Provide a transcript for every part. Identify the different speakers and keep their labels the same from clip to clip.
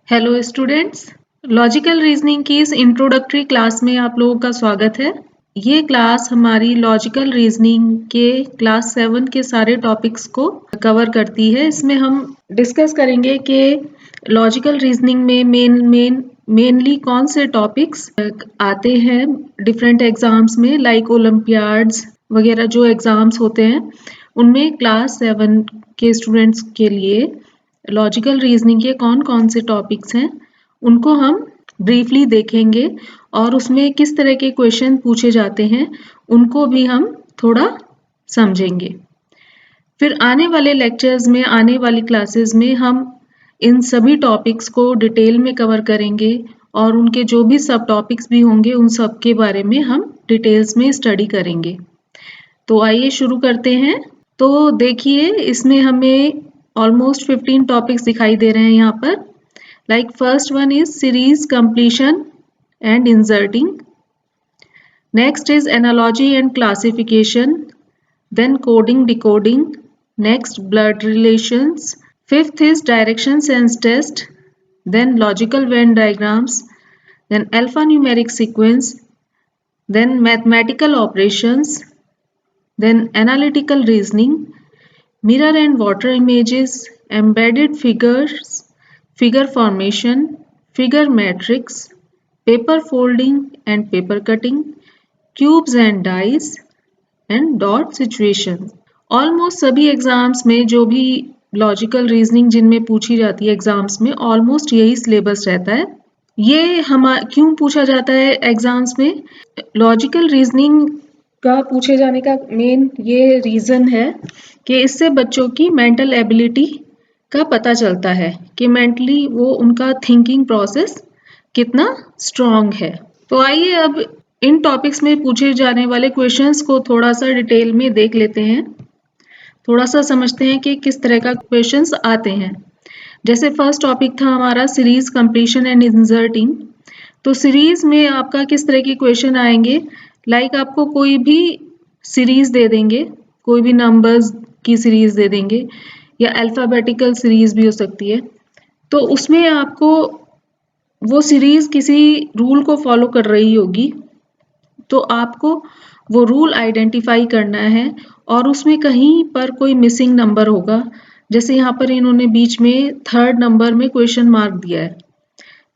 Speaker 1: Hello students, logical reasoning की इस introductory class में आप लोगों का स्वागत है। ये क्लास हमारी लॉजिकल रीजनिंग के क्लास 7 के सारे टॉपिक्स को कवर करती है। इसमें हम डिस्कस करेंगे कि लॉजिकल रीजनिंग में मेनली कौन से टॉपिक्स आते हैं डिफरेंट एग्जाम्स में, लाइक ओलंपियाड्स वगैरह जो एग्जाम्स होते हैं उनमें क्लास 7 के स्टूडेंट्स के लिए लॉजिकल रीजनिंग के कौन कौन से टॉपिक्स हैं उनको हम ब्रीफली देखेंगे और उसमें किस तरह के क्वेश्चन पूछे जाते हैं उनको भी हम थोड़ा समझेंगे। फिर आने वाले लेक्चर्स में, आने वाली क्लासेस में हम इन सभी टॉपिक्स को डिटेल में कवर करेंगे और उनके जो भी सब टॉपिक्स भी होंगे उन सब के बारे में हम डिटेल्स में स्टडी करेंगे। तो आइए शुरू करते हैं। तो देखिए, इसमें हमें ऑलमोस्ट 15 टॉपिक्स दिखाई दे रहे हैं यहाँ पर। Like first one is series completion and inserting, next is analogy and classification, then coding decoding, next blood relations, fifth is direction sense test, then logical Venn diagrams, then alpha numeric sequence, then mathematical operations, then analytical reasoning, mirror and water images, embedded figures, figure formation, figure matrix, paper folding and paper cutting, cubes and dice, and dot situation. Almost सभी exams में जो भी logical reasoning जिनमें पूछी जाती है exams में, almost यही सिलेबस रहता है। ये हम क्यों पूछा जाता है एग्जाम्स में? लॉजिकल रीजनिंग का पूछे जाने का मेन ये रीज़न है कि इससे बच्चों की मेंटल एबिलिटी का पता चलता है कि मेंटली वो उनका थिंकिंग प्रोसेस कितना स्ट्रॉन्ग है। तो आइए अब इन टॉपिक्स में पूछे जाने वाले क्वेश्चंस को थोड़ा सा डिटेल में देख लेते हैं, थोड़ा सा समझते हैं कि किस तरह का क्वेश्चंस आते हैं। जैसे फर्स्ट टॉपिक था हमारा सीरीज कंप्लीशन एंड इंसर्टिंग। तो सीरीज में आपका किस तरह के क्वेश्चन आएंगे? लाइक आपको कोई भी सीरीज दे देंगे, कोई भी नंबर्स की सीरीज दे देंगे या अल्फाबेटिकल सीरीज भी हो सकती है। तो उसमें आपको वो सीरीज किसी रूल को फॉलो कर रही होगी, तो आपको वो रूल आइडेंटिफाई करना है और उसमें कहीं पर कोई मिसिंग नंबर होगा। जैसे यहाँ पर इन्होंने बीच में थर्ड नंबर में क्वेश्चन मार्क दिया है,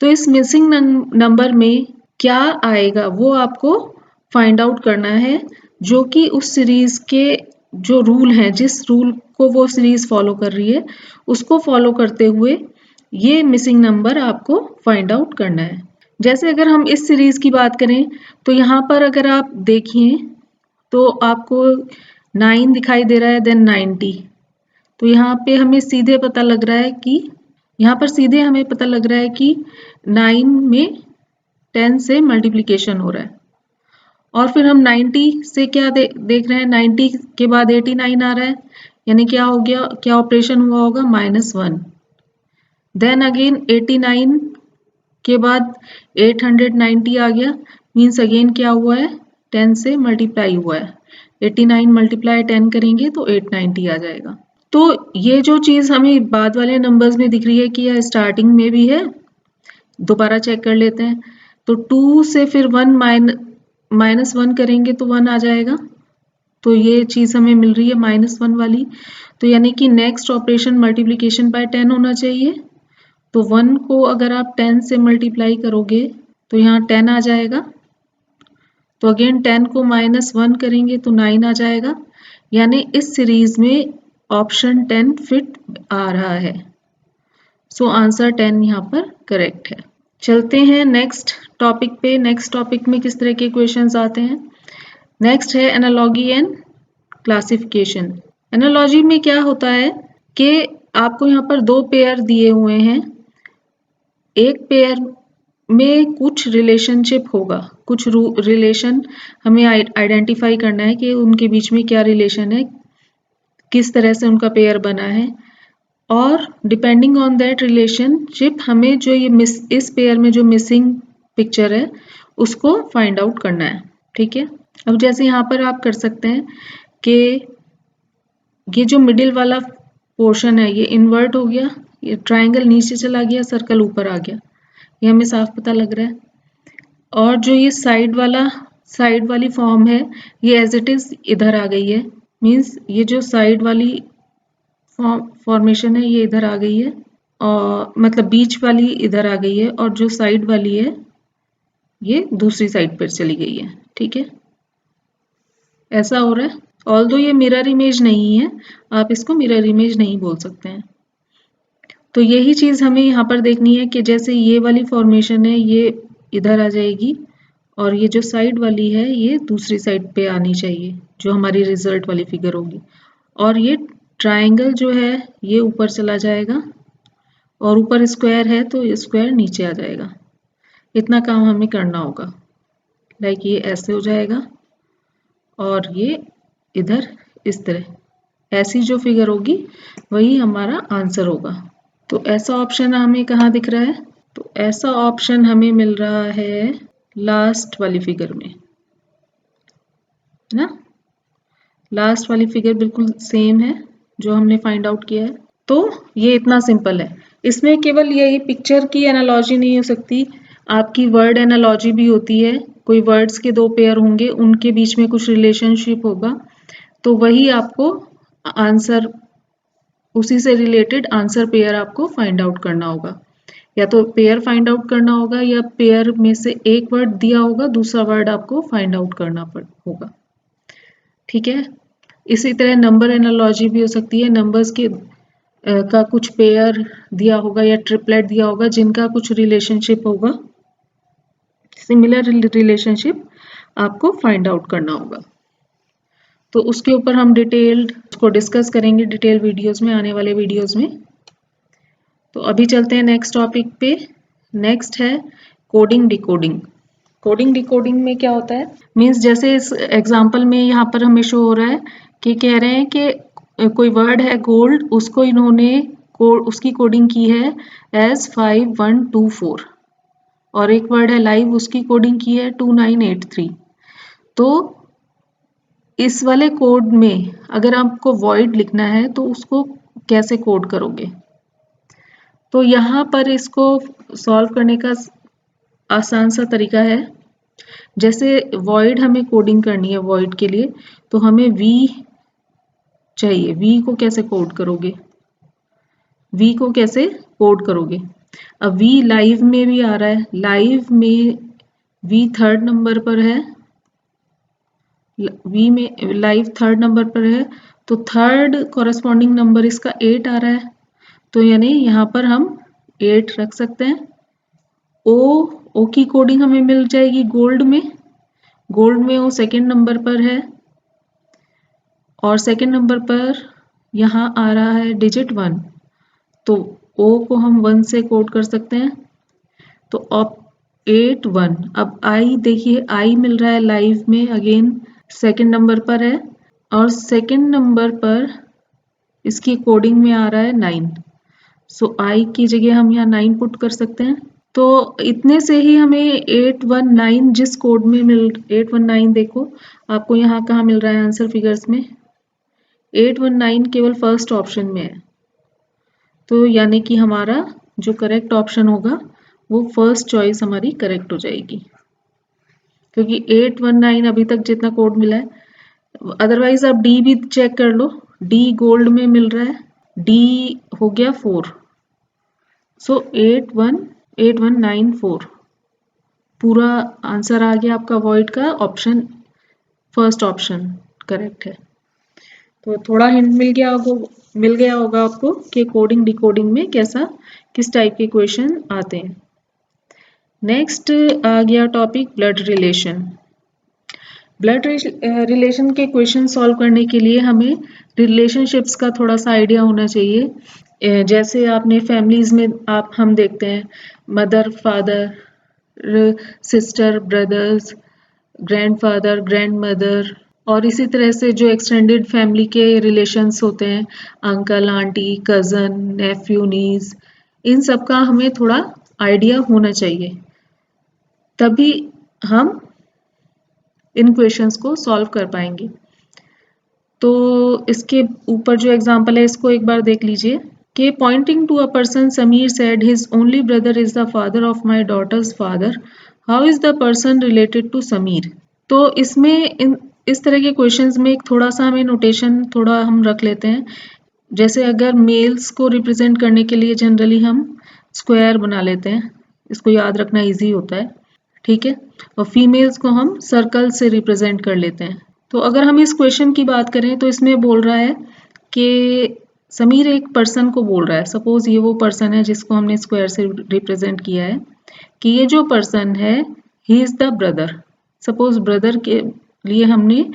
Speaker 1: तो इस मिसिंग नंबर में क्या आएगा वो आपको फाइंड आउट करना है, जो कि उस सीरीज के जो रूल हैं, जिस रूल को वो सीरीज फॉलो कर रही है उसको फॉलो करते हुए ये मिसिंग नंबर आपको फाइंड आउट करना है। जैसे अगर हम इस सीरीज की बात करें तो यहाँ पर अगर आप देखिए तो आपको 9 दिखाई दे रहा है, देन 90। तो यहाँ पे हमें सीधे पता लग रहा है कि यहाँ पर सीधे हमें पता लग रहा है कि 9 में 10 से मल्टीप्लिकेशन हो रहा है। और फिर हम 90 से क्या देख रहे हैं, 90 के बाद 89 आ रहा है, यानी क्या हो गया, क्या ऑपरेशन हुआ होगा, -1। देन अगेन 89 के बाद 890 आ गया, मीन्स अगेन क्या हुआ है, 10 से मल्टीप्लाई हुआ है। 89 मल्टीप्लाई 10 करेंगे तो 890 आ जाएगा। तो ये जो चीज़ हमें बाद वाले नंबर्स में दिख रही है कि यह स्टार्टिंग में भी है, दोबारा चेक कर लेते हैं। तो 2 से फिर 1 -1 करेंगे तो 1 आ जाएगा। तो ये चीज़ हमें मिल रही है -1 वाली। तो यानी कि नेक्स्ट ऑपरेशन मल्टीप्लिकेशन बाय 10 होना चाहिए। तो 1 को अगर आप 10 से मल्टीप्लाई करोगे तो यहाँ 10 आ जाएगा। तो अगेन 10 को -1 करेंगे तो 9 आ जाएगा। यानी इस सीरीज में ऑप्शन 10 फिट आ रहा है। सो आंसर 10 यहाँ पर करेक्ट है। चलते हैं नेक्स्ट टॉपिक पे। नेक्स्ट टॉपिक में किस तरह के क्वेश्चंस आते हैं? नेक्स्ट है एनालॉजी एंड क्लासिफिकेशन। एनालॉजी में क्या होता है कि आपको यहाँ पर 2 पेयर दिए हुए हैं, एक पेयर में कुछ रिलेशनशिप होगा, कुछ रिलेशन हमें आइडेंटिफाई करना है कि उनके बीच में क्या रिलेशन है, किस तरह से उनका पेयर बना है, और डिपेंडिंग ऑन दैट रिलेशनशिप हमें जो ये इस पेयर में जो मिसिंग पिक्चर है उसको फाइंड आउट करना है। ठीक है, अब जैसे यहाँ पर आप कर सकते हैं कि ये जो मिडिल वाला पोर्शन है ये इन्वर्ट हो गया, ये ट्रायंगल नीचे चला गया, सर्कल ऊपर आ गया, ये हमें साफ पता लग रहा है। और जो ये साइड वाली फॉर्म है ये एज इट इज इधर आ गई है, मीन्स ये जो साइड वाली फॉर्मेशन है ये इधर आ गई है, और मतलब बीच वाली इधर आ गई है, और जो साइड वाली है ये दूसरी साइड पर चली गई है। ठीक है, ऐसा हो रहा है। ऑल्दो ये मिरर इमेज नहीं है, आप इसको मिरर इमेज नहीं बोल सकते हैं। तो यही चीज हमें यहाँ पर देखनी है कि जैसे ये वाली फॉर्मेशन है ये इधर आ जाएगी, और ये जो साइड वाली है ये दूसरी साइड पे आनी चाहिए, जो हमारी रिजल्ट वाली फिगर होगी। और ये ट्रायंगल जो है ये ऊपर चला जाएगा, और ऊपर स्क्वायर है तो स्क्वायर नीचे आ जाएगा। इतना काम हमें करना होगा। लाइक ये ऐसे हो जाएगा, और ये इधर इस तरह। ऐसी जो फिगर होगी वही हमारा आंसर होगा। तो ऐसा ऑप्शन हमें कहाँ दिख रहा है? तो ऐसा ऑप्शन हमें मिल रहा है लास्ट वाली फिगर में, है ना। लास्ट वाली फिगर बिल्कुल सेम है जो हमने फाइंड आउट किया है। तो ये इतना सिंपल है। इसमें केवल यही पिक्चर की एनालॉजी नहीं हो सकती, आपकी वर्ड एनालॉजी भी होती है। कोई वर्ड्स के दो पेयर होंगे, उनके बीच में कुछ रिलेशनशिप होगा, तो वही आपको आंसर, उसी से रिलेटेड आंसर पेयर आपको फाइंड आउट करना होगा। या तो पेयर फाइंड आउट करना होगा, या पेयर में से एक वर्ड दिया होगा, दूसरा वर्ड आपको फाइंड आउट करना होगा। ठीक है, इसी तरह नंबर एनालॉजी भी हो सकती है। नंबर्स के का कुछ पेयर दिया होगा या ट्रिपलेट दिया होगा जिनका कुछ रिलेशनशिप होगा, सिमिलर रिलेशनशिप आपको फाइंड आउट करना होगा। तो उसके ऊपर हम डिटेल्ड उसको डिस्कस करेंगे डिटेल वीडियोस में, आने वाले वीडियोस में। तो अभी चलते हैं नेक्स्ट टॉपिक पे। नेक्स्ट है कोडिंग डिकोडिंग। कोडिंग डिकोडिंग में क्या होता है, मीन्स जैसे इस एग्जांपल में यहाँ पर हमें शो हो रहा है कि कह रहे हैं कि कोई वर्ड है गोल्ड, उसको इन्होंने उसकी कोडिंग की है एज 5124, और एक वर्ड है लाइव, उसकी कोडिंग की है 2983। तो इस वाले कोड में अगर आपको वॉइड लिखना है तो उसको कैसे कोड करोगे? तो यहाँ पर इसको सॉल्व करने का आसान सा तरीका है। जैसे वॉइड हमें कोडिंग करनी है वॉइड के लिए, तो हमें वी चाहिए। वी को कैसे कोड करोगे? वी को कैसे कोड करोगे? अब वी लाइव में भी आ रहा है, लाइव में वी थर्ड नंबर पर है, वी में लाइव थर्ड नंबर पर है, तो थर्ड कॉरेस्पॉन्डिंग नंबर इसका 8 आ रहा है, तो यानी यहाँ पर हम 8 रख सकते हैं। ओ की कोडिंग हमें मिल जाएगी गोल्ड में, गोल्ड में ओ सेकेंड नंबर पर है, और सेकेंड नंबर पर यहाँ आ रहा है डिजिट 1, तो ओ को हम 1 से कोड कर सकते हैं। तो अब 8 1, अब आई देखिए, आई मिल रहा है लाइव में अगेन सेकेंड नंबर पर है, और सेकेंड नंबर पर इसकी कोडिंग में आ रहा है 9, सो आई की जगह हम यहाँ 9 पुट कर सकते हैं। तो इतने से ही हमें 819 जिस कोड में 819 देखो आपको यहाँ कहाँ मिल रहा है आंसर फिगर्स में, 819 केवल फर्स्ट ऑप्शन में है। तो यानी कि हमारा जो करेक्ट ऑप्शन होगा वो फर्स्ट चॉइस हमारी करेक्ट हो जाएगी, क्योंकि 819 अभी तक जितना कोड मिला है। अदरवाइज आप डी भी चेक कर लो, डी गोल्ड में मिल रहा है, डी हो गया 4, सो 81994 पूरा आंसर आ गया आपका वॉइड का। ऑप्शन फर्स्ट ऑप्शन करेक्ट है। तो थोड़ा हिंट मिल गया होगा आपको कि कोडिंग डिकोडिंग में किस टाइप के क्वेश्चन आते हैं। नेक्स्ट आ गया topic blood relation. Blood relation के क्वेश्चन सॉल्व करने के लिए हमें रिलेशनशिप्स का थोड़ा सा आइडिया होना चाहिए। जैसे आपने फैमिलीज में हम देखते हैं mother father, sister brothers, grandfather grandmother, और इसी तरह से जो एक्सटेंडेड फैमिली के रिलेशंस होते हैं, अंकल आंटी कज़न नेफ्यू नीस, इन सब का हमें थोड़ा आइडिया होना चाहिए, तभी हम इन क्वेश्चंस को सॉल्व कर पाएंगे। तो इसके ऊपर जो एग्जांपल है इसको एक बार देख लीजिए। कि pointing to a person, Sameer said, his only brother is the father of my daughter's father. How is the person related to Sameer? तो इसमें इस तरह के क्वेश्चंस में एक थोड़ा सा हमें नोटेशन थोड़ा हम रख लेते हैं। जैसे अगर मेल्स को रिप्रेजेंट करने के लिए जनरली हम स्क्वायर बना लेते हैं, इसको याद रखना इजी होता है, ठीक है। और फीमेल्स को हम सर्कल से रिप्रेजेंट कर लेते हैं। तो अगर हम इस क्वेश्चन की बात करें तो इसमें बोल रहा है कि समीर एक पर्सन को बोल रहा है। सपोज ये वो पर्सन है जिसको हमने स्क्वायर से रिप्रेजेंट किया है कि ये जो पर्सन है he is the brother. Suppose brother के लिए हमने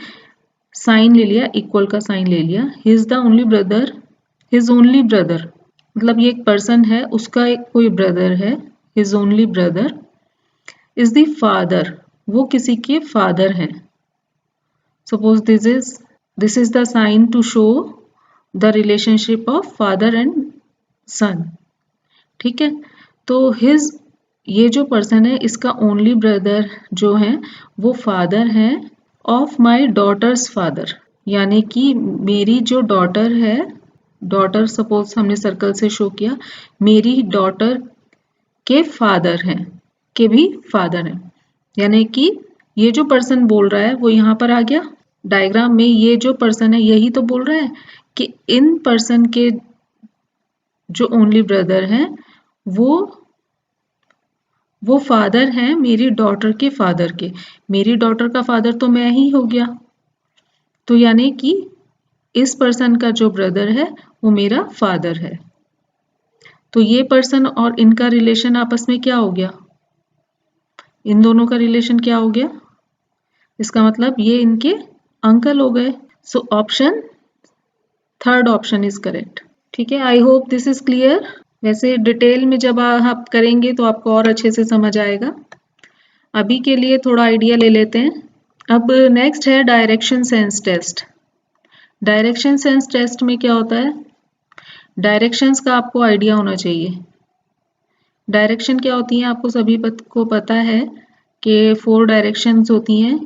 Speaker 1: साइन ले लिया, इक्वल का साइन ले लिया। He is the only brother, his only brother मतलब ये एक पर्सन है, उसका एक कोई ब्रदर है, his only brother is the father, वो किसी के फादर हैं। Suppose this is the sign to show the relationship of father and son, ठीक है। तो हिज ये जो पर्सन है इसका ओनली ब्रदर जो है वो फादर है ऑफ माई डॉटर्स फादर, यानी कि मेरी जो डॉटर है, डॉटर सपोज हमने सर्कल से शो किया, मेरी डॉटर के फादर हैं, के भी फादर हैं। यानी कि ये जो पर्सन बोल रहा है वो यहाँ पर आ गया डायग्राम में। ये जो पर्सन है यही तो बोल रहा है कि इन पर्सन के जो ओनली ब्रदर हैं वो फादर हैं मेरी डॉटर के फादर के। मेरी डॉटर का फादर तो मैं ही हो गया, तो यानी कि इस पर्सन का जो ब्रदर है वो मेरा फादर है। तो ये पर्सन और इनका रिलेशन आपस में क्या हो गया, इन दोनों का रिलेशन क्या हो गया, इसका मतलब ये इनके अंकल हो गए। So option third option is correct, ठीक है। I hope this is clear. वैसे डिटेल में जब आप करेंगे तो आपको और अच्छे से समझ आएगा। अभी के लिए थोड़ा आइडिया ले लेते हैं। अब नेक्स्ट है direction sense test. Direction sense test में क्या होता है, डायरेक्शंस का आपको आइडिया होना चाहिए। डायरेक्शन क्या होती हैं आपको सभी को पता है कि 4 डायरेक्शंस होती हैं।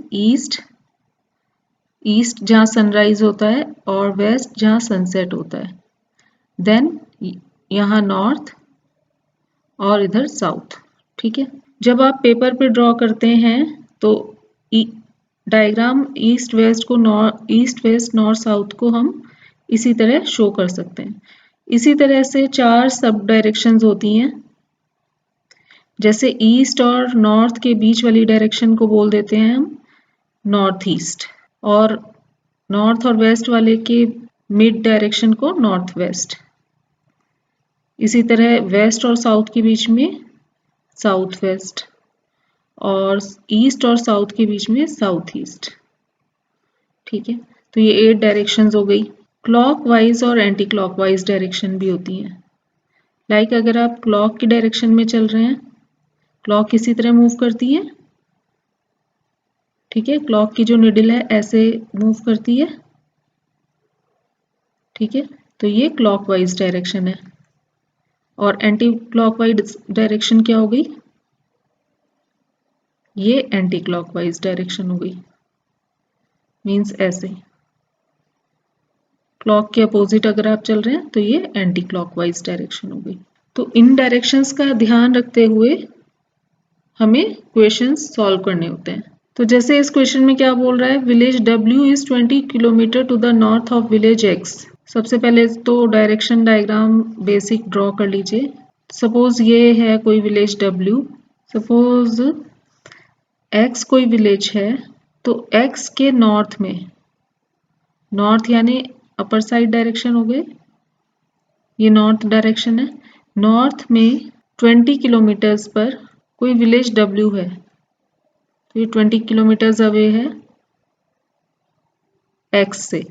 Speaker 1: ईस्ट जहाँ सनराइज होता है और वेस्ट जहाँ सनसेट होता है, देन यहाँ नॉर्थ और इधर साउथ, ठीक है। जब आप पेपर पे ड्रॉ करते हैं तो diagram east west north south को हम इसी तरह शो कर सकते हैं। इसी तरह से 4 सब डायरेक्शंस होती हैं। जैसे ईस्ट और नॉर्थ के बीच वाली डायरेक्शन को बोल देते हैं हम नॉर्थ ईस्ट, और नॉर्थ और वेस्ट वाले के मिड डायरेक्शन को नॉर्थ वेस्ट। इसी तरह वेस्ट और साउथ के बीच में साउथ वेस्ट, और ईस्ट और साउथ के बीच में साउथ ईस्ट, ठीक है। तो ये 8 डायरेक्शंस हो गई। क्लॉकवाइज और एंटी क्लॉकवाइज डायरेक्शन भी होती हैं। लाइक अगर आप क्लॉक की डायरेक्शन में चल रहे हैं, क्लॉक किसी तरह मूव करती है, ठीक है। क्लॉक की जो निडल है ऐसे मूव करती है, ठीक है। तो ये क्लॉकवाइज डायरेक्शन है। और एंटी क्लॉकवाइज डायरेक्शन क्या हो गई, ये एंटी क्लॉकवाइज डायरेक्शन हो गई। मीन्स ऐसे क्लॉक के अपोजिट अगर आप चल रहे हैं तो ये एंटी क्लॉकवाइज डायरेक्शन हो गई। तो इन डायरेक्शंस का ध्यान रखते हुए हमें क्वेश्चंस सॉल्व करने होते हैं। तो जैसे इस क्वेश्चन में क्या बोल रहा है, village W is 20 kilometre to the north of village X। सबसे पहले तो डायरेक्शन डायग्राम बेसिक ड्रॉ कर लीजिए। सपोज ये है कोई विलेज W, सपोज X कोई विलेज है, तो X के नॉर्थ में, नॉर्थ यानी अपर साइड डायरेक्शन हो गए, ये नॉर्थ डायरेक्शन है। नॉर्थ में 20 किलोमीटर्स पर कोई विलेज W है, तो ये 20 किलोमीटर्स अवे है X से।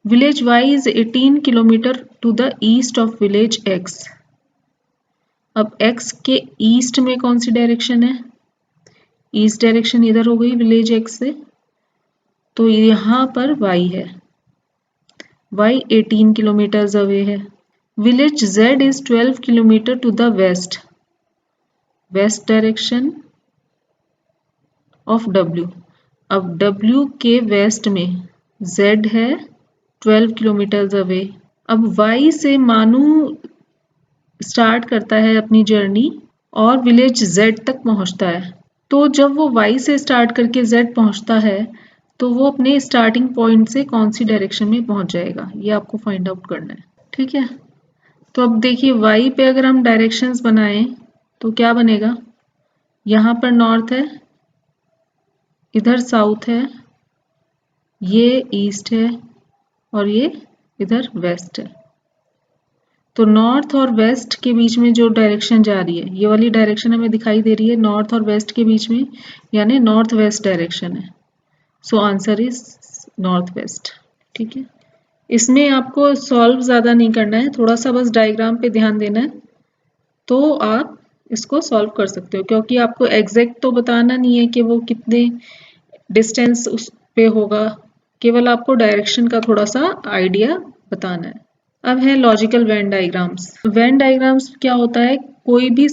Speaker 1: Village Y is 18 kilometre to the east of village X। अब X के ईस्ट में कौन सी डायरेक्शन है, ईस्ट डायरेक्शन इधर हो गई विलेज X से, तो यहाँ पर Y है, Y 18 किलोमीटर्स अवे है। Village Z is 12 kilometre to the west, west direction of W। अब W के वेस्ट में Z है 12 किलोमीटर्स अवे। अब वाई से मानू स्टार्ट करता है अपनी जर्नी और विलेज जेड तक पहुंचता है। तो जब वो वाई से स्टार्ट करके जेड पहुंचता है तो वो अपने स्टार्टिंग पॉइंट से कौन सी डायरेक्शन में पहुंच जाएगा, ये आपको फाइंड आउट करना है। ठीक है, तो अब देखिए वाई पे अगर हम डायरेक्शंस बनाएं तो क्या बनेगा, यहाँ पर नॉर्थ है, इधर साउथ है, ये ईस्ट है और ये इधर वेस्ट है। तो नॉर्थ और वेस्ट के बीच में जो डायरेक्शन जा रही है, ये वाली डायरेक्शन हमें दिखाई दे रही है नॉर्थ और वेस्ट के बीच में, यानी नॉर्थ वेस्ट डायरेक्शन है। So answer is north west. ठीक है, इसमें आपको सॉल्व ज़्यादा नहीं करना है, थोड़ा सा बस डायग्राम पे ध्यान देना है तो आप इसको सॉल्व कर सकते हो, क्योंकि आपको एग्जैक्ट तो बताना नहीं है कि वो कितने डिस्टेंस उस पे होगा, केवल आपको डायरेक्शन का थोड़ा सा आइडिया बताना है। अब है logical Venn diagrams. Venn diagrams क्या होता है, कोई भी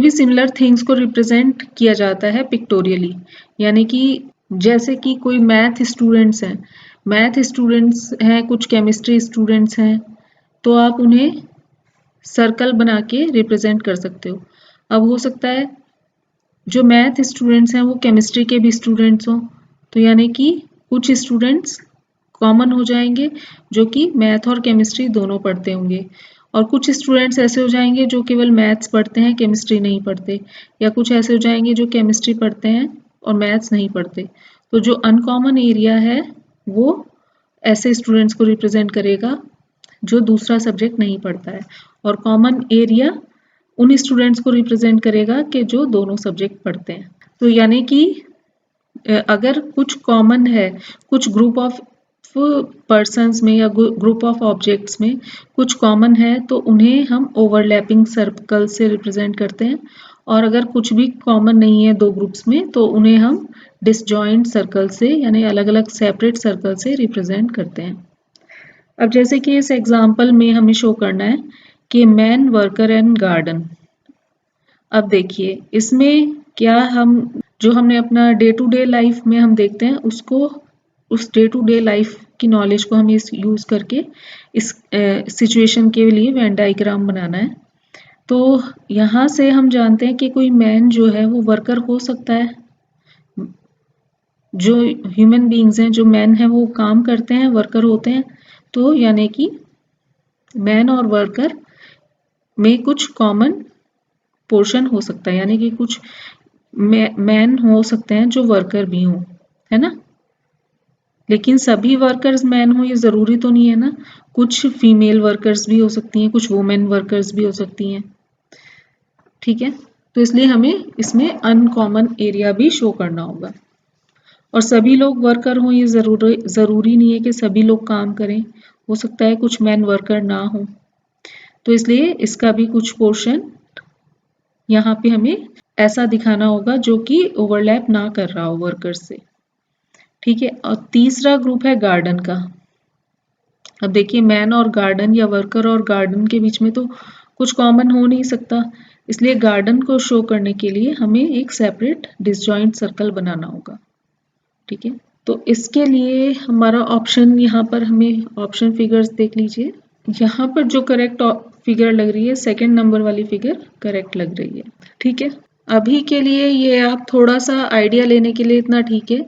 Speaker 1: सिमिलर थिंग्स को रिप्रेजेंट किया जाता है पिक्टोरियली, यानी कि जैसे कि कोई मैथ स्टूडेंट्स हैं, कुछ केमिस्ट्री स्टूडेंट्स हैं, तो आप उन्हें सर्कल बना के रिप्रेजेंट कर सकते हो। अब हो सकता है जो मैथ स्टूडेंट्स हैं वो केमिस्ट्री के भी स्टूडेंट्स हों, तो यानी कि कुछ स्टूडेंट्स कॉमन हो जाएंगे जो कि मैथ और केमिस्ट्री दोनों पढ़ते होंगे, और कुछ स्टूडेंट्स ऐसे हो जाएंगे जो केवल मैथ्स पढ़ते हैं, केमिस्ट्री नहीं पढ़ते, या कुछ ऐसे हो जाएंगे जो केमिस्ट्री पढ़ते हैं और मैथ्स नहीं पढ़ते। तो जो अनकॉमन एरिया है वो ऐसे स्टूडेंट्स को रिप्रेजेंट करेगा जो दूसरा सब्जेक्ट नहीं पढ़ता है, और कॉमन एरिया उन स्टूडेंट्स को रिप्रेजेंट करेगा कि जो दोनों सब्जेक्ट पढ़ते हैं। तो यानी कि अगर कुछ कॉमन है, कुछ ग्रुप ऑफ पर्सन्स में या ग्रुप ऑफ ऑब्जेक्ट्स में कुछ कॉमन है, तो उन्हें हम ओवरलैपिंग सर्कल से रिप्रेजेंट करते हैं, और अगर कुछ भी कॉमन नहीं है दो ग्रुप्स में तो उन्हें हम डिसजॉइंट सर्कल से यानी अलग अलग सेपरेट सर्कल से रिप्रेजेंट करते हैं। अब जैसे कि इस एग्जाम्पल में हमें शो करना है कि मैन, वर्कर एंड गार्डन। अब देखिए इसमें क्या हम जो हमने अपना डे टू डे लाइफ में हम देखते हैं उसको, उस डे टू डे लाइफ की नॉलेज को हमें यूज करके इस सिचुएशन के लिए वेन डायग्राम बनाना है। तो यहाँ से हम जानते हैं कि कोई मैन जो है वो वर्कर हो सकता है, जो ह्यूमन बीइंग्स हैं, जो मैन हैं वो काम करते हैं, वर्कर होते हैं, तो यानी कि मैन और वर्कर में कुछ कॉमन पोर्शन हो सकता है, यानी कि कुछ मैन हो सकते हैं जो वर्कर भी हों, है ना। लेकिन सभी वर्कर्स मैन हो ये ज़रूरी तो नहीं है ना, कुछ फीमेल वर्कर्स भी हो सकती हैं, कुछ वुमेन वर्कर्स भी हो सकती हैं। ठीक है, तो इसलिए हमें इसमें अनकॉमन एरिया भी शो करना होगा, और सभी लोग वर्कर हों ये ज़रूरी नहीं है कि सभी लोग काम करें, हो सकता है कुछ मैन वर्कर ना हो, तो इसलिए इसका भी कुछ पोर्शन यहाँ पे हमें ऐसा दिखाना होगा जो कि ओवरलैप ना कर रहा हो वर्कर्स से। ठीक है, और तीसरा ग्रुप है गार्डन का। अब देखिए मैन और गार्डन या वर्कर और गार्डन के बीच में तो कुछ कॉमन हो नहीं सकता, इसलिए गार्डन को शो करने के लिए हमें एक सेपरेट डिसजॉइंट सर्कल बनाना होगा। ठीक है, तो इसके लिए हमारा ऑप्शन, यहाँ पर हमें ऑप्शन फिगर्स देख लीजिए, यहाँ पर जो करेक्ट फिगर लग रही है सेकंड नंबर वाली फिगर करेक्ट लग रही है। ठीक है, अभी के लिए ये आप थोड़ा सा आइडिया लेने के लिए इतना ठीक है,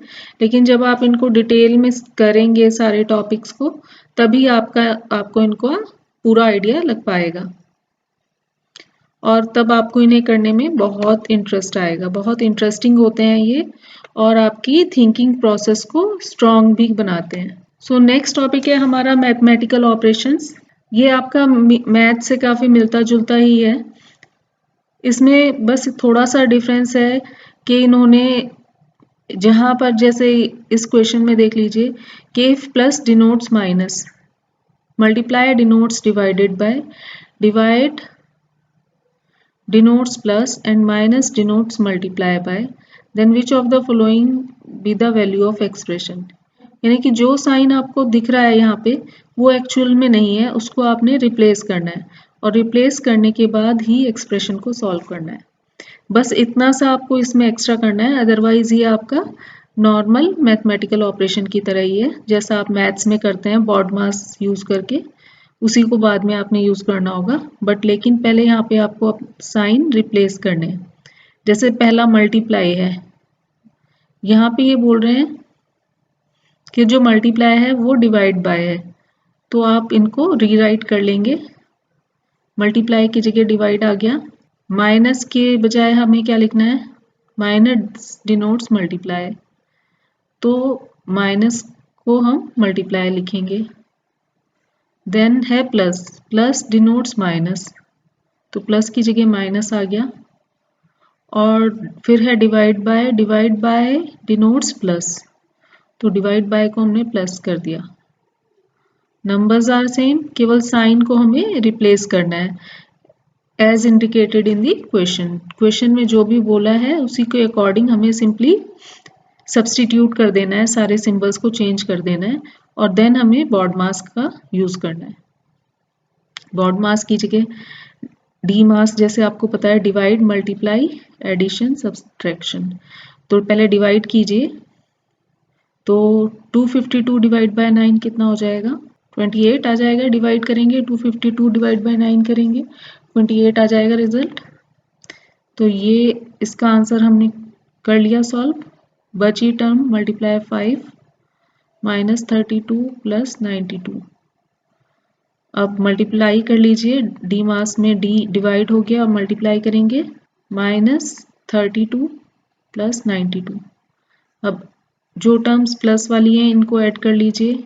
Speaker 1: लेकिन जब आप इनको डिटेल में करेंगे सारे टॉपिक्स को तभी आपको इनको पूरा आइडिया लग पाएगा, और तब आपको इन्हें करने में बहुत इंटरेस्ट आएगा। बहुत इंटरेस्टिंग होते हैं ये, और आपकी थिंकिंग प्रोसेस को स्ट्रॉन्ग भी बनाते हैं। सो नेक्स्ट टॉपिक है हमारा मैथमेटिकल ऑपरेशंस। ये आपका मैथ से काफ़ी मिलता जुलता ही है, इसमें बस थोड़ा सा डिफरेंस है कि इन्होंने जहाँ पर जैसे इस क्वेश्चन में देख लीजिए कि if plus denotes minus, multiply denotes divided by, divide denotes plus and minus denotes multiply by, then which of the following be the value of expression। यानी कि जो साइन आपको दिख रहा है यहाँ पे वो एक्चुअल में नहीं है, उसको आपने रिप्लेस करना है, और रिप्लेस करने के बाद ही एक्सप्रेशन को सॉल्व करना है। बस इतना सा आपको इसमें एक्स्ट्रा करना है, अदरवाइज ये आपका नॉर्मल मैथमेटिकल ऑपरेशन की तरह ही है, जैसा आप मैथ्स में करते हैं बॉड मास यूज करके, उसी को बाद में आपने यूज करना होगा। बट लेकिन पहले यहाँ पे आपको साइन रिप्लेस करने हैं। जैसे पहला मल्टीप्लाई है, यहाँ पे ये बोल रहे हैं कि जो मल्टीप्लाई है वो डिवाइड बाय है, तो आप इनको रीराइट कर लेंगे। मल्टीप्लाई की जगह डिवाइड आ गया, माइनस के बजाय हमें क्या लिखना है, माइनस डिनोट्स मल्टीप्लाई, तो माइनस को हम मल्टीप्लाई लिखेंगे। देन है प्लस, प्लस डिनोट्स माइनस, तो प्लस की जगह माइनस आ गया। और फिर है डिवाइड बाय डिनोट्स प्लस, तो डिवाइड बाय को हमने प्लस कर दिया। नंबर्स आर सेम, केवल साइन को हमें रिप्लेस करना है as indicated in the question. Question में जो भी बोला है उसी के अकॉर्डिंग हमें सिंपली सब्सटीट्यूट कर देना है, सारे सिंबल्स को चेंज कर देना है, और देन हमें बॉड मास का यूज करना है। बॉड मास की जगह डी मास, जैसे आपको पता है डिवाइड, मल्टीप्लाई, एडिशन, सब्सट्रैक्शन। तो पहले डिवाइड कीजिए, तो 252 डिवाइड बाय 9 कितना हो जाएगा, 28 आ जाएगा। डिवाइड करेंगे 252 डिवाइड बाय 9 करेंगे, 28 आ जाएगा रिजल्ट। तो ये इसका आंसर हमने कर लिया सॉल्व। बची टर्म मल्टीप्लाई 5 माइनस 32 प्लस 92। अब मल्टीप्लाई कर लीजिए, डी मास में डी डिवाइड हो गया, अब मल्टीप्लाई करेंगे माइनस 32 प्लस 92। अब जो टर्म्स प्लस वाली हैं इनको ऐड कर लीजिए,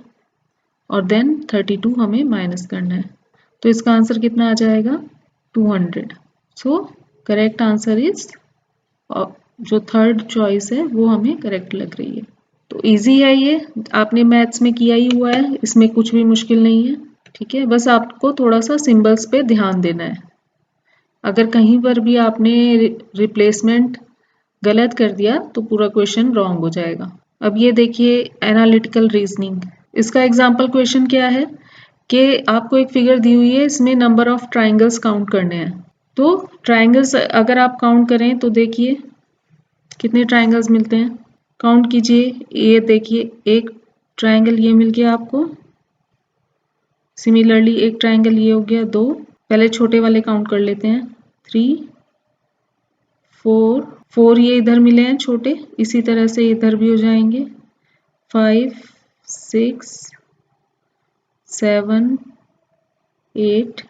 Speaker 1: और देन 32 हमें माइनस करना है, तो इसका आंसर कितना आ जाएगा, 200। सो करेक्ट आंसर इज, जो थर्ड चॉइस है वो हमें करेक्ट लग रही है। तो इजी है ये, आपने मैथ्स में किया ही हुआ है, इसमें कुछ भी मुश्किल नहीं है। ठीक है, बस आपको थोड़ा सा सिंबल्स पे ध्यान देना है। अगर कहीं पर भी आपने रिप्लेसमेंट गलत कर दिया तो पूरा क्वेश्चन रॉन्ग हो जाएगा। अब ये देखिए एनालिटिकल रीजनिंग, इसका एग्जाम्पल क्वेश्चन क्या है कि आपको एक फिगर दी हुई है, इसमें नंबर ऑफ ट्राइंगल्स काउंट करने हैं। तो ट्राइंगल्स अगर आप काउंट करें तो देखिए कितने ट्राइंगल्स मिलते हैं, काउंट कीजिए। ये देखिए एक ट्राइंगल ये मिल गया आपको, सिमिलरली एक ट्राइंगल ये हो गया 2। पहले छोटे वाले काउंट कर लेते हैं, 3 4 ये इधर मिले हैं छोटे, इसी तरह से इधर भी हो जाएंगे, 5 6 7 8।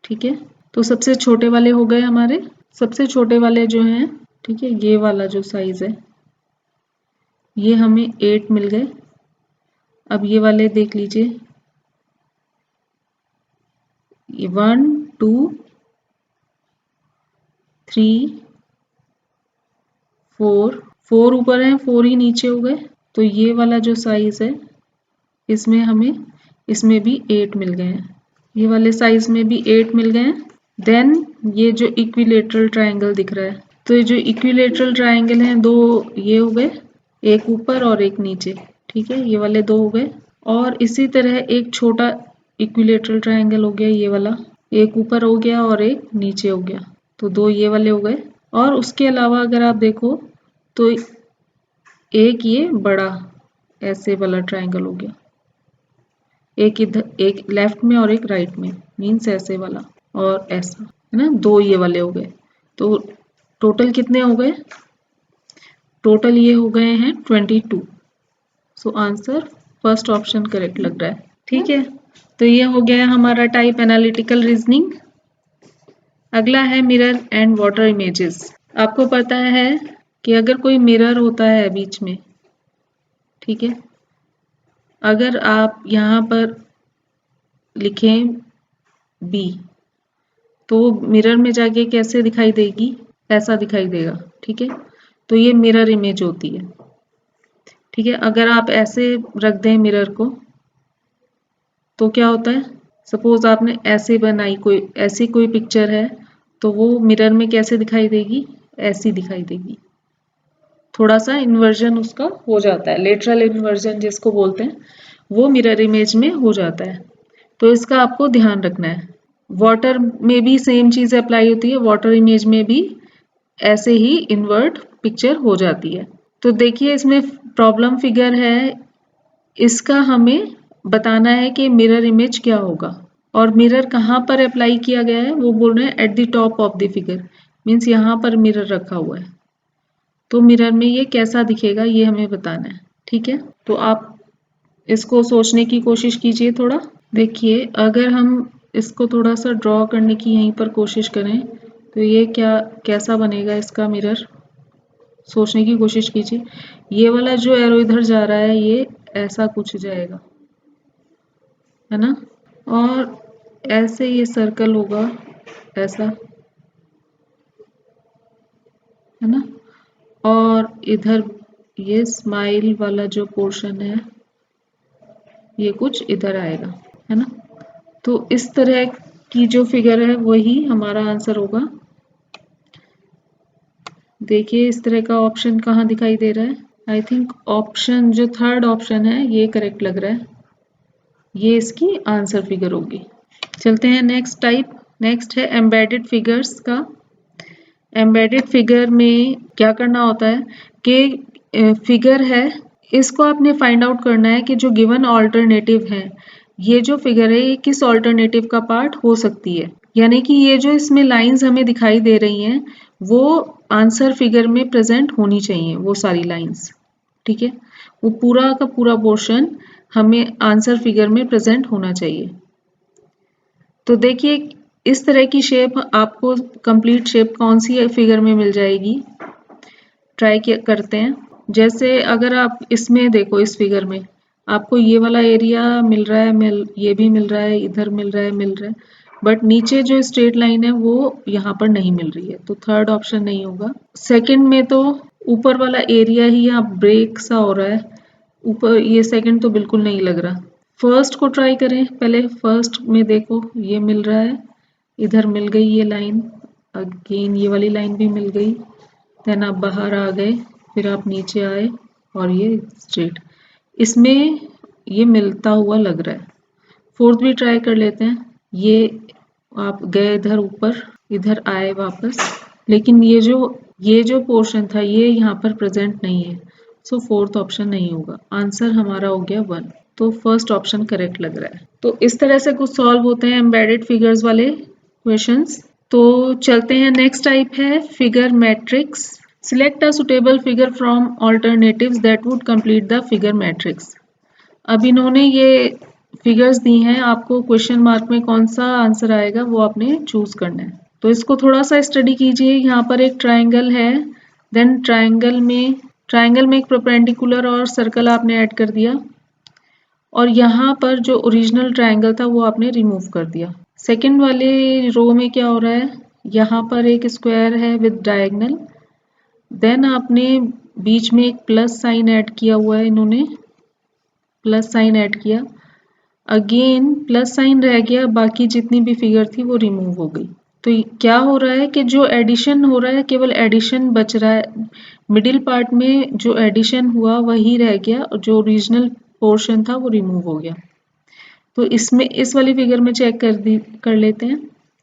Speaker 1: ठीक है, तो सबसे छोटे वाले हो गए हमारे, सबसे छोटे वाले जो हैं, ठीक है, ये वाला जो साइज है ये हमें 8 मिल गए। अब ये वाले देख लीजिए, ये 1 2 3 4 ऊपर है, 4 ही नीचे हो गए। तो ये वाला जो साइज है इसमें हमें, इसमें भी 8 मिल गए हैं, ये वाले साइज में भी 8 मिल गए हैं। देन ये जो इक्विलेटरल ट्रायंगल दिख रहा है, तो ये जो इक्विलेटरल ट्रायंगल हैं दो ये हो गए, एक ऊपर और एक नीचे। ठीक है, ये वाले 2 हो गए। और इसी तरह एक छोटा इक्विलेटरल ट्रायंगल हो गया ये वाला, एक ऊपर हो गया और एक नीचे हो गया, तो 2 ये वाले हो गए। और उसके अलावा अगर आप देखो तो एक ये बड़ा ऐसे वाला ट्रायंगल हो गया, एक इधर, एक लेफ्ट में और एक राइट में, मीन्स ऐसे वाला और ऐसा, है ना, 2 ये वाले हो गए। तो टोटल कितने हो गए, टोटल ये हो गए हैं 22। So answer first option correct लग रहा है। ठीक है, तो ये हो गया हमारा टाइप एनालिटिकल रीजनिंग। अगला है मिरर एंड वाटर इमेजेस। आपको पता है कि अगर कोई मिरर होता है बीच में, ठीक है, अगर आप यहाँ पर लिखें बी, तो मिरर में जाके कैसे दिखाई देगी, ऐसा दिखाई देगा। ठीक है, तो ये मिरर इमेज होती है। ठीक है, अगर आप ऐसे रख दें मिरर को तो क्या होता है, सपोज आपने ऐसे बनाई, कोई ऐसी कोई पिक्चर है, तो वो मिरर में कैसे दिखाई देगी, ऐसी दिखाई देगी। थोड़ा सा इन्वर्जन उसका हो जाता है, लेटरल इन्वर्जन जिसको बोलते हैं, वो मिरर इमेज में हो जाता है। तो इसका आपको ध्यान रखना है। वाटर में भी सेम चीज़ अप्लाई होती है, वाटर इमेज में भी ऐसे ही इन्वर्ट पिक्चर हो जाती है। तो देखिए इसमें प्रॉब्लम फिगर है, इसका हमें बताना है कि मिरर इमेज क्या होगा और मिरर कहाँ पर अप्लाई किया गया है, वो बोल रहे हैं at the top of the figure, means यहाँ पर मिरर रखा हुआ है। तो मिरर में ये कैसा दिखेगा ये हमें बताना है, ठीक है। तो आप इसको सोचने की कोशिश कीजिए थोड़ा। देखिए अगर हम इसको थोड़ा सा ड्रॉ करने की यहीं पर कोशिश करें तो ये कैसा बनेगा इसका मिरर, सोचने की कोशिश कीजिए। ये वाला जो एरो इधर जा रहा है ये ऐसा कुछ जाएगा, है ना, और ऐसे ये सर्कल होगा ऐसा, है ना, और इधर ये स्माइल वाला जो पोर्शन है ये कुछ इधर आएगा, है ना। तो इस तरह की जो फिगर है वही हमारा आंसर होगा। देखिए इस तरह का ऑप्शन कहाँ दिखाई दे रहा है, आई थिंक ऑप्शन जो थर्ड ऑप्शन है ये करेक्ट लग रहा है, ये इसकी आंसर फिगर होगी। चलते हैं नेक्स्ट टाइप। नेक्स्ट है एम्बेडेड फिगर्स का। एम्बेडेड फिगर में क्या करना होता है कि फिगर है, इसको आपने फाइंड आउट करना है कि जो गिवन ऑल्टरनेटिव है, ये जो फिगर है ये किस ऑल्टरनेटिव का पार्ट हो सकती है। यानी कि ये जो इसमें लाइंस हमें दिखाई दे रही हैं वो आंसर फिगर में प्रेजेंट होनी चाहिए, वो सारी लाइंस, ठीक है, वो पूरा का पूरा पोर्शन हमें आंसर फिगर में प्रेजेंट होना चाहिए। तो देखिए इस तरह की शेप आपको कंप्लीट शेप कौन सी फिगर में मिल जाएगी, ट्राई करते हैं। जैसे अगर आप इसमें देखो, इस फिगर में आपको ये वाला एरिया मिल रहा है, ये भी मिल रहा है, इधर मिल रहा है, बट नीचे जो स्ट्रेट लाइन है वो यहाँ पर नहीं मिल रही है, तो थर्ड ऑप्शन नहीं होगा। सेकंड में तो ऊपर वाला एरिया ही यहाँ ब्रेक सा हो रहा है ऊपर, ये सेकंड तो बिल्कुल नहीं लग रहा। फर्स्ट को ट्राई करें, पहले फर्स्ट में देखो ये मिल रहा है, इधर मिल गई ये लाइन, अगेन ये वाली लाइन भी मिल गई, देन आप बाहर आ गए, फिर आप नीचे आए और ये स्ट्रेट, इसमें ये मिलता हुआ लग रहा है। फोर्थ भी ट्राई कर लेते हैं, ये आप गए इधर ऊपर, इधर आए वापस, लेकिन ये जो पोर्शन था ये यहाँ पर प्रेजेंट नहीं है, सो फोर्थ ऑप्शन नहीं होगा। आंसर हमारा हो गया 1, तो फर्स्ट ऑप्शन करेक्ट लग रहा है। तो इस तरह से कुछ सॉल्व होते हैं एम्बेडेड फिगर्स वाले क्वेश्चंस। तो चलते हैं, नेक्स्ट टाइप है figure matrix. Select a suitable figure from alternatives that would complete the figure matrix. अब इन्होंने ये फिगर्स दी हैं, आपको क्वेश्चन मार्क में कौन सा आंसर आएगा वो आपने चूज करना है। तो इसको थोड़ा सा स्टडी कीजिए। यहाँ पर एक ट्राइंगल है, देन ट्राइंगल में एक परपेंडिकुलर और सर्कल आपने ऐड कर दिया, और यहाँ पर जो ओरिजिनल ट्राइंगल था वो आपने रिमूव कर दिया। सेकंड वाले रो में क्या हो रहा है, यहाँ पर एक स्क्वायर है विद डायगोनल, देन आपने बीच में एक प्लस साइन ऐड किया हुआ है, इन्होंने प्लस साइन ऐड किया, अगेन प्लस साइन रह गया, बाकी जितनी भी फिगर थी वो रिमूव हो गई। तो क्या हो रहा है कि जो एडिशन हो रहा है केवल एडिशन बच रहा है, मिडिल पार्ट में जो एडिशन हुआ वही रह गया और जो ओरिजिनल पोर्शन था वो रिमूव हो गया। तो इसमें इस वाली फिगर में चेक कर लेते हैं।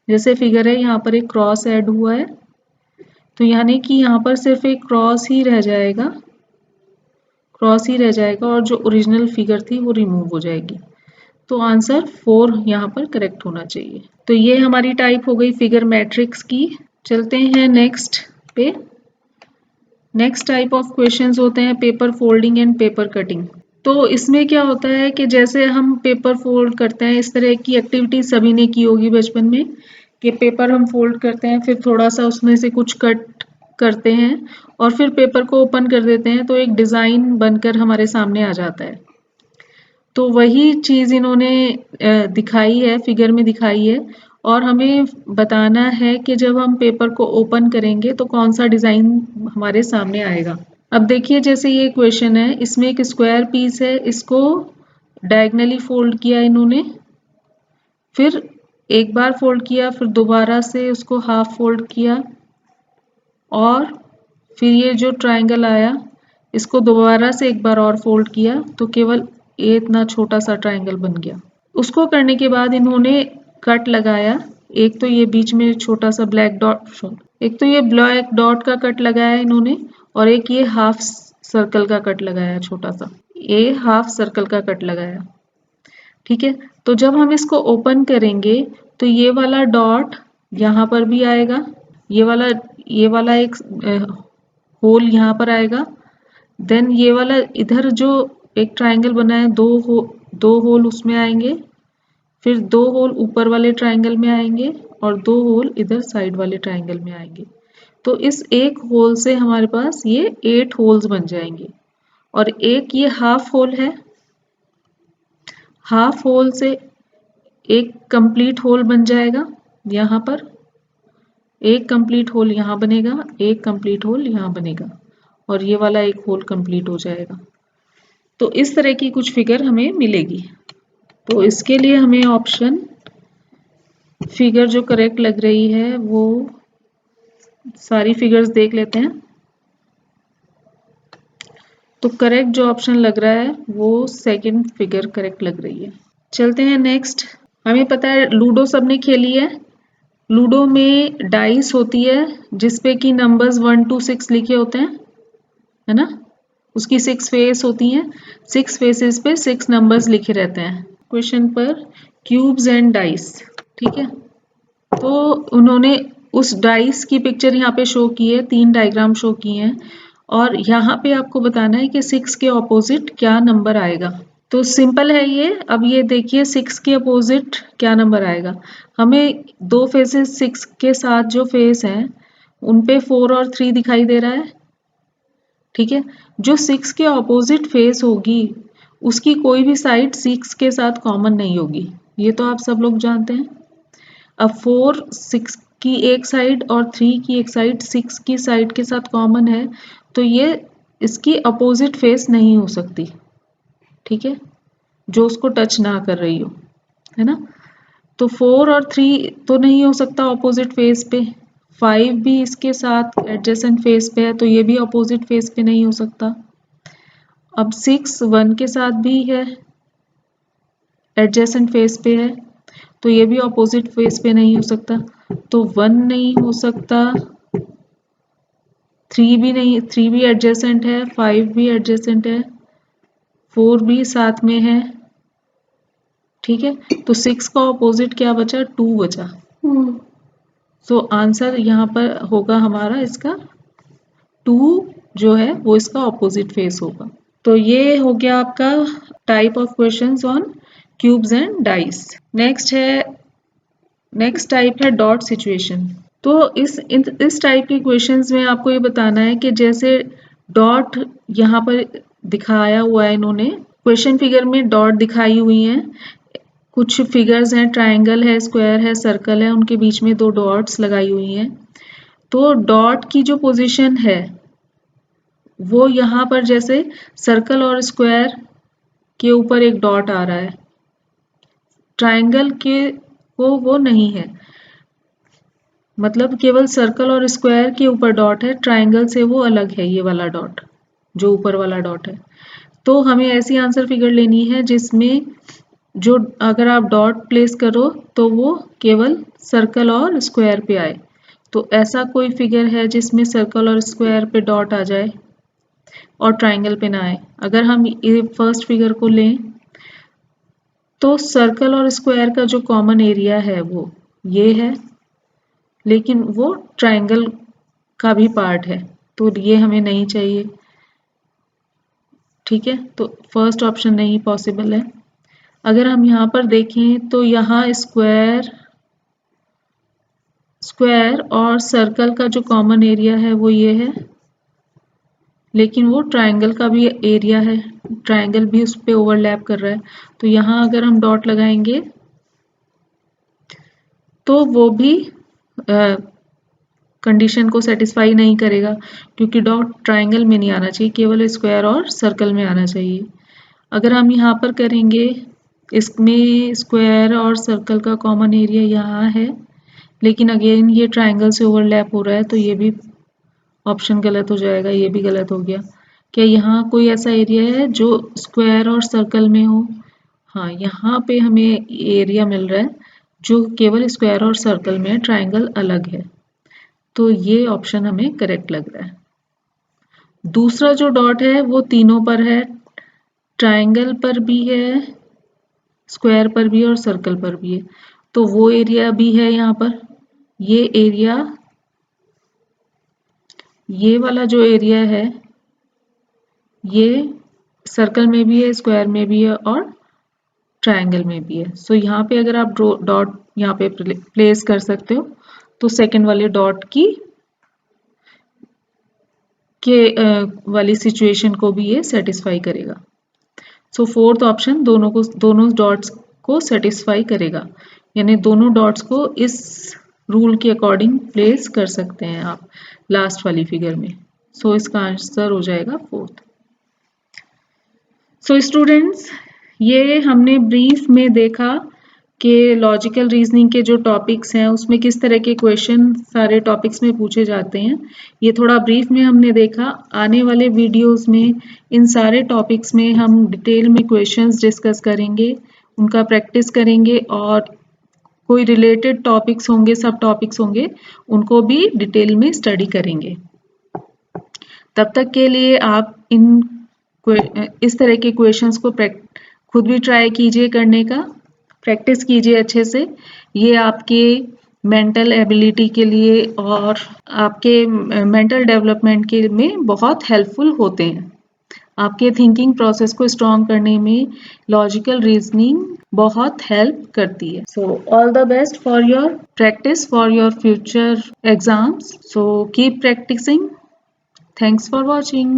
Speaker 1: जैसे फिगर है यहाँ पर एक क्रॉस ऐड हुआ है, तो यानी कि यहाँ पर सिर्फ एक क्रॉस ही रह जाएगा और जो ओरिजिनल फिगर थी वो रिमूव हो जाएगी। तो आंसर 4 यहाँ पर करेक्ट होना चाहिए। तो ये हमारी टाइप हो गई फिगर मैट्रिक्स की। चलते हैं नेक्स्ट पे। नेक्स्ट टाइप ऑफ क्वेश्चंस होते हैं paper folding and paper cutting. तो इसमें क्या होता है कि जैसे हम पेपर फोल्ड करते हैं, इस तरह की एक्टिविटी सभी ने की होगी बचपन में, कि पेपर हम फोल्ड करते हैं, फिर थोड़ा सा उसमें से कुछ कट करते हैं और फिर पेपर को ओपन कर देते हैं, तो एक डिज़ाइन बनकर हमारे सामने आ जाता है। तो वही चीज़ इन्होंने दिखाई है, फिगर में दिखाई है, और हमें बताना है कि जब हम पेपर को ओपन करेंगे तो कौन सा डिज़ाइन हमारे सामने आएगा। अब देखिए जैसे ये क्वेश्चन है, इसमें एक स्क्वायर पीस है, इसको डायगनली फोल्ड किया इन्होंने, फिर एक बार फोल्ड किया, फिर दोबारा से उसको हाफ फोल्ड किया, और फिर ये जो ट्रायंगल आया इसको दोबारा से एक बार और फोल्ड किया, तो केवल ये इतना छोटा सा ट्रायंगल बन गया। उसको करने के बाद इन्होंने कट लगाया, एक तो ये बीच में छोटा सा ब्लैक डॉट एक तो ये ब्लैक डॉट का कट लगाया है इन्होंने, और एक ये हाफ सर्कल का कट लगाया छोटा सा, ये हाफ सर्कल का कट लगाया। ठीक है, तो जब हम इसको ओपन करेंगे तो ये वाला डॉट यहाँ पर भी आएगा, ये वाला एक होल यहाँ पर आएगा, देन ये वाला इधर जो एक ट्रायंगल बना है दो होल उसमें आएंगे, फिर दो होल ऊपर वाले ट्रायंगल में आएंगे और दो होल इधर साइड वाले ट्रायंगल में आएंगे। तो इस एक होल से हमारे पास ये 8 होल्स बन जाएंगे। और एक ये हाफ होल है, हाफ होल से एक कंप्लीट होल बन जाएगा, यहाँ पर एक कंप्लीट होल यहाँ बनेगा, एक कंप्लीट होल यहाँ बनेगा, और ये वाला एक होल कंप्लीट हो जाएगा। तो इस तरह की कुछ फिगर हमें मिलेगी। तो इसके लिए हमें ऑप्शन फिगर जो करेक्ट लग रही है वो सारी फिगर्स देख लेते हैं। तो करेक्ट जो ऑप्शन लग रहा है वो सेकंड फिगर करेक्ट लग रही है। चलते हैं नेक्स्ट। हमें पता है लूडो सबने खेली है। लूडो में डाइस होती है जिसपे कि नंबर्स 1 to 6 लिखे होते हैं, है ना। उसकी 6 फेस होती हैं, 6 फेसेस पे 6 नंबर्स लिखे रहते हैं। क्वेश्चन पर क्यूब्स एंड डाइस, ठीक है। तो उन्होंने उस डाइस की पिक्चर यहाँ पे शो की है, 3 डायग्राम शो किए हैं, और यहाँ पे आपको बताना है कि 6 के ऑपोजिट क्या नंबर आएगा। तो सिंपल है ये। अब ये देखिए 6 के अपोजिट क्या नंबर आएगा। हमें दो फेसेस 6 के साथ जो फेस हैं उन पे 4 और 3 दिखाई दे रहा है, ठीक है। जो 6 के ऑपोजिट फेस होगी उसकी कोई भी साइड 6 के साथ कॉमन नहीं होगी, ये तो आप सब लोग जानते हैं। अब 4 6 की एक साइड और 3 की एक साइड 6 की साइड के साथ कॉमन है, तो ये इसकी अपोजिट फेस नहीं हो सकती, ठीक है, जो उसको टच ना कर रही हो, है ना। तो 4 और 3 तो नहीं हो सकता ऑपोजिट फेस पे, 5 भी इसके साथ एडजेसेंट फेस पे है तो ये भी ऑपोजिट फेस पे नहीं हो सकता। अब 6 1 के साथ भी है, एडजेसेंट फेस पे है, तो ये भी ऑपोजिट फेस पे नहीं हो सकता। तो 1 नहीं हो सकता, 3 भी नहीं, 3 भी एडजेसेंट है, 5 भी एडजेसेंट है, 4 भी साथ में है, ठीक है। तो 6 का ऑपोजिट क्या बचा, 2 बचा। तो आंसर यहाँ पर होगा हमारा इसका 2 जो है वो इसका ऑपोजिट फेस होगा। तो ये हो गया आपका type of questions on cubes and dice. Next type है डॉट सिचुएशन। तो इस टाइप के क्वेश्चंस में आपको ये बताना है कि जैसे डॉट यहाँ पर दिखाया हुआ है, इन्होंने क्वेश्चन फिगर में डॉट दिखाई हुई हैं, कुछ फिगर्स हैं, ट्रायंगल है, स्क्वायर है, सर्कल है, उनके बीच में 2 डॉट्स लगाई हुई हैं। तो डॉट की जो पोजीशन है वो यहाँ पर जैसे सर्कल और स्क्वायर के ऊपर एक डॉट आ रहा है, ट्रायंगल के वो नहीं है, मतलब केवल सर्कल और स्क्वायर के ऊपर डॉट है, ट्रायंगल से वो अलग है ये वाला डॉट, जो ऊपर वाला डॉट है। तो हमें ऐसी आंसर फिगर लेनी है जिसमें जो अगर आप डॉट प्लेस करो तो वो केवल सर्कल और स्क्वायर पे आए। तो ऐसा कोई फिगर है जिसमें सर्कल और स्क्वायर पे डॉट आ जाए और ट्रायंगल पे ना आए। अगर हम ये फर्स्ट फिगर को लें तो सर्कल और स्क्वायर का जो कॉमन एरिया है वो ये है, लेकिन वो ट्रायंगल का भी पार्ट है, तो ये हमें नहीं चाहिए, ठीक है। तो फर्स्ट ऑप्शन नहीं पॉसिबल है। अगर हम यहाँ पर देखें तो यहाँ स्क्वायर और सर्कल का जो कॉमन एरिया है वो ये है, लेकिन वो ट्रायंगल का भी एरिया है, ट्रायंगल भी उस पर ओवरलैप कर रहा है। तो यहाँ अगर हम डॉट लगाएंगे तो वो भी कंडीशन को सेटिस्फाई नहीं करेगा, क्योंकि डॉट ट्रायंगल में नहीं आना चाहिए, केवल स्क्वायर और सर्कल में आना चाहिए। अगर हम यहाँ पर करेंगे, इसमें स्क्वायर और सर्कल का कॉमन एरिया यहाँ है, लेकिन अगेन ये ट्रायंगल से ओवरलैप हो रहा है, तो ये भी ऑप्शन गलत हो जाएगा, ये भी गलत हो गया। क्या यहाँ कोई ऐसा एरिया है जो स्क्वायर और सर्कल में हो? हाँ, यहाँ पे हमें एरिया मिल रहा है जो केवल स्क्वायर और सर्कल में है, ट्रायंगल अलग है। तो ये ऑप्शन हमें करेक्ट लग रहा है। दूसरा जो डॉट है वो तीनों पर है, ट्रायंगल पर भी है, स्क्वायर पर भी है और सर्कल पर भी है। तो वो एरिया भी है यहाँ पर। ये एरिया, ये वाला जो एरिया है ये सर्कल में भी है, स्क्वायर में भी है और ट्रायंगल में भी है। सो यहाँ पे अगर आप डॉट यहाँ पे प्लेस कर सकते हो तो सेकंड वाले डॉट की वाली सिचुएशन को भी ये सेटिस्फाई करेगा। सो फोर्थ ऑप्शन दोनों डॉट्स को सेटिस्फाई करेगा, यानी दोनों डॉट्स को इस रूल के अकॉर्डिंग प्लेस कर सकते हैं आप लास्ट वाली फिगर में। सो इसका आंसर हो जाएगा फोर्थ। सो स्टूडेंट्स, ये हमने ब्रीफ में देखा कि लॉजिकल रीजनिंग के जो टॉपिक्स हैं उसमें किस तरह के क्वेश्चन सारे टॉपिक्स में पूछे जाते हैं। ये थोड़ा ब्रीफ में हमने देखा। आने वाले वीडियोस में इन सारे टॉपिक्स में हम डिटेल में क्वेश्चंस डिस्कस करेंगे, उनका प्रैक्टिस करेंगे और कोई रिलेटेड टॉपिक्स होंगे, सब टॉपिक्स होंगे, उनको भी डिटेल में स्टडी करेंगे। तब तक के लिए आप इस तरह के क्वेश्चंस को खुद भी ट्राई कीजिए करने का, प्रैक्टिस कीजिए अच्छे से। ये आपके मेंटल एबिलिटी के लिए और आपके मेंटल डेवलपमेंट के में बहुत हेल्पफुल होते हैं। आपके थिंकिंग प्रोसेस को स्ट्रॉन्ग करने में लॉजिकल रीजनिंग बहुत हेल्प करती है। So all the best for your practice for your future exams. So keep practising. Thanks for watching.